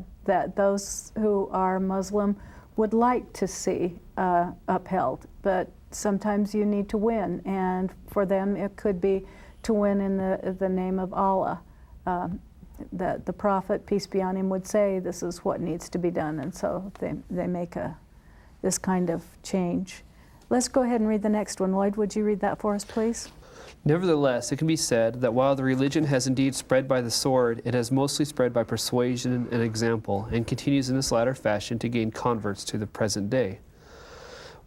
those who are Muslim would like to see upheld, but sometimes you need to win, and for them it could be to win in the name of Allah. That the Prophet, peace be on him, would say this is what needs to be done, and so they make this kind of change. Let's go ahead and read the next one. Lloyd, would you read that for us, please? Nevertheless, it can be said that while the religion has indeed spread by the sword, it has mostly spread by persuasion and example, and continues in this latter fashion to gain converts to the present day.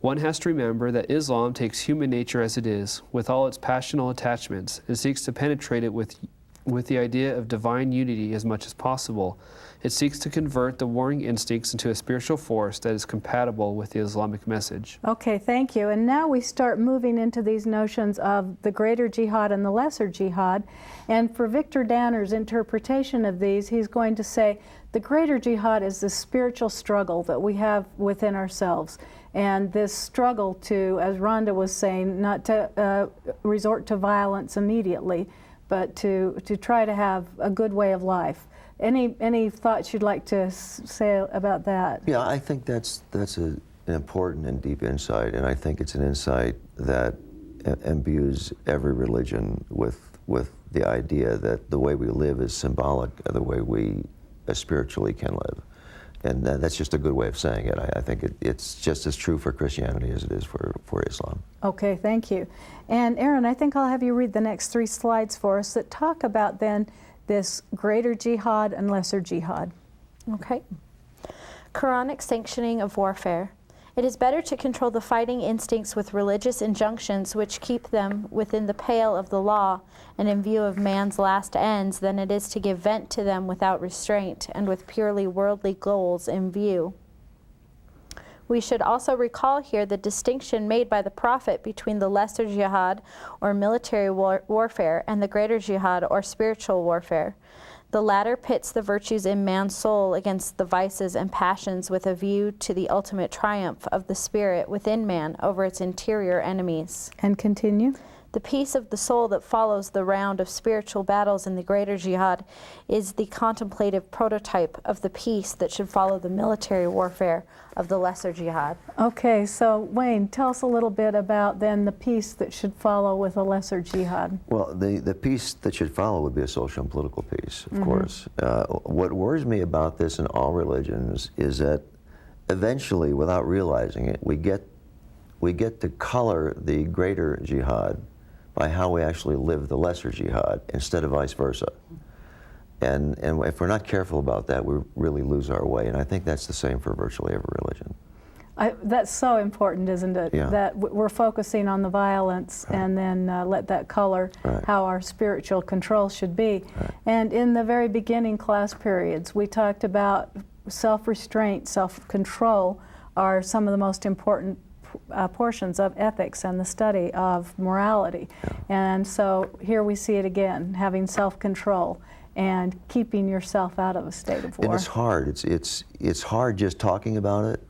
One has to remember that Islam takes human nature as it is, with all its passional attachments, and seeks to penetrate it with the idea of divine unity as much as possible. It seeks to convert the warring instincts into a spiritual force that is compatible with the Islamic message. Okay, thank you. And now we start moving into these notions of the greater jihad and the lesser jihad. And for Victor Danner's interpretation of these, he's going to say the greater jihad is the spiritual struggle that we have within ourselves. And this struggle to, as Rhonda was saying, not to resort to violence immediately, but to try to have a good way of life. Any thoughts you'd like to say about that? Yeah, I think that's an important and deep insight, and I think it's an insight that imbues every religion with the idea that the way we live is symbolic of the way we spiritually can live. And that's just a good way of saying it. I think it's just as true for Christianity as it is for Islam. Okay, thank you. And Aaron, I think I'll have you read the next 3 slides for us that talk about then this greater jihad and lesser jihad. Okay. Quranic sanctioning of warfare. It is better to control the fighting instincts with religious injunctions which keep them within the pale of the law and in view of man's last ends than it is to give vent to them without restraint and with purely worldly goals in view. We should also recall here the distinction made by the Prophet between the lesser jihad, or military warfare, and the greater jihad, or spiritual warfare. The latter pits the virtues in man's soul against the vices and passions with a view to the ultimate triumph of the spirit within man over its interior enemies. And continue. The peace of the soul that follows the round of spiritual battles in the greater jihad is the contemplative prototype of the peace that should follow the military warfare of the lesser jihad. Okay, so Wayne, tell us a little bit about then the peace that should follow with a lesser jihad. Well, the peace that should follow would be a social and political peace, of course. What worries me about this in all religions is that eventually, without realizing it, we get to color the greater jihad by how we actually live the lesser jihad instead of vice versa. And if we're not careful about that, we really lose our way. And I think that's the same for virtually every religion. That's so important, isn't it? Yeah. That we're focusing on the violence, Right. and then let that color Right. how our spiritual control should be. Right. And in the very beginning class periods, we talked about self-restraint, self-control are some of the most important portions of ethics and the study of morality. Yeah. And so here we see it again, having self-control and keeping yourself out of a state of war. And it's hard. It's hard just talking about it,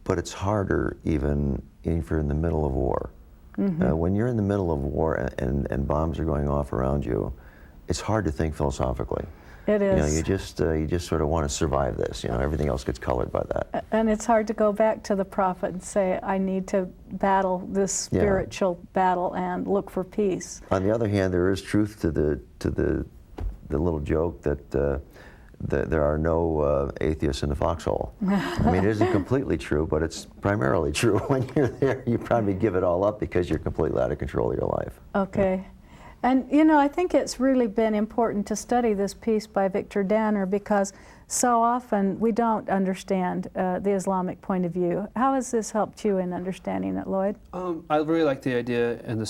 but it's harder even if you're in the middle of war. Mm-hmm. When you're in the middle of war and bombs are going off around you, it's hard to think philosophically. It is. You know, you just sort of want to survive this. You know, everything else gets colored by that. And it's hard to go back to the prophet and say, I need to battle this spiritual battle and look for peace. On the other hand, there is truth to the little joke that there are no atheists in the foxhole. I mean, it isn't completely true, but it's primarily true. When you're there, you probably give it all up because you're completely out of control of your life. Okay. And, you know, I think it's really been important to study this piece by Victor Danner because so often we don't understand the Islamic point of view. How has this helped you in understanding it, Lloyd? I really like the idea and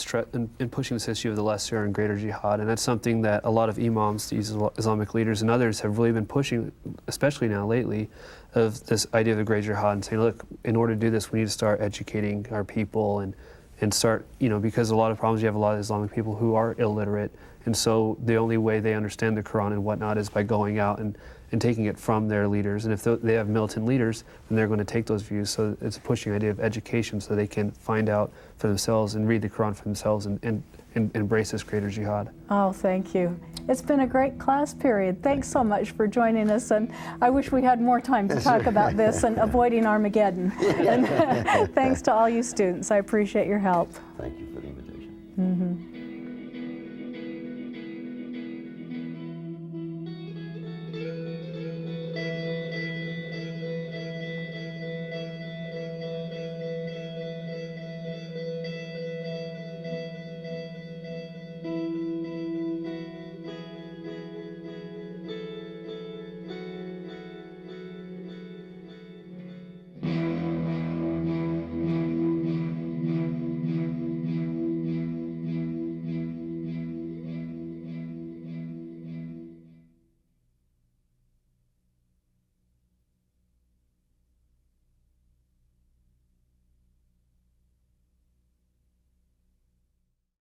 in pushing this issue of the lesser and greater jihad, and that's something that a lot of imams, these Islamic leaders, and others have really been pushing, especially now lately, of this idea of the greater jihad and saying, look, in order to do this, we need to start educating our people and start, you know, because a lot of problems, you have a lot of Islamic people who are illiterate, and so the only way they understand the Quran and whatnot is by going out and taking it from their leaders. And if they have militant leaders, then they're going to take those views. So it's a pushing idea of education so they can find out for themselves and read the Quran for themselves and embrace this greater jihad. Oh, thank you. It's been a great class period. Thanks so much for joining us, and I wish we had more time to talk about this and avoiding Armageddon. And thanks to all you students. I appreciate your help. Thank you.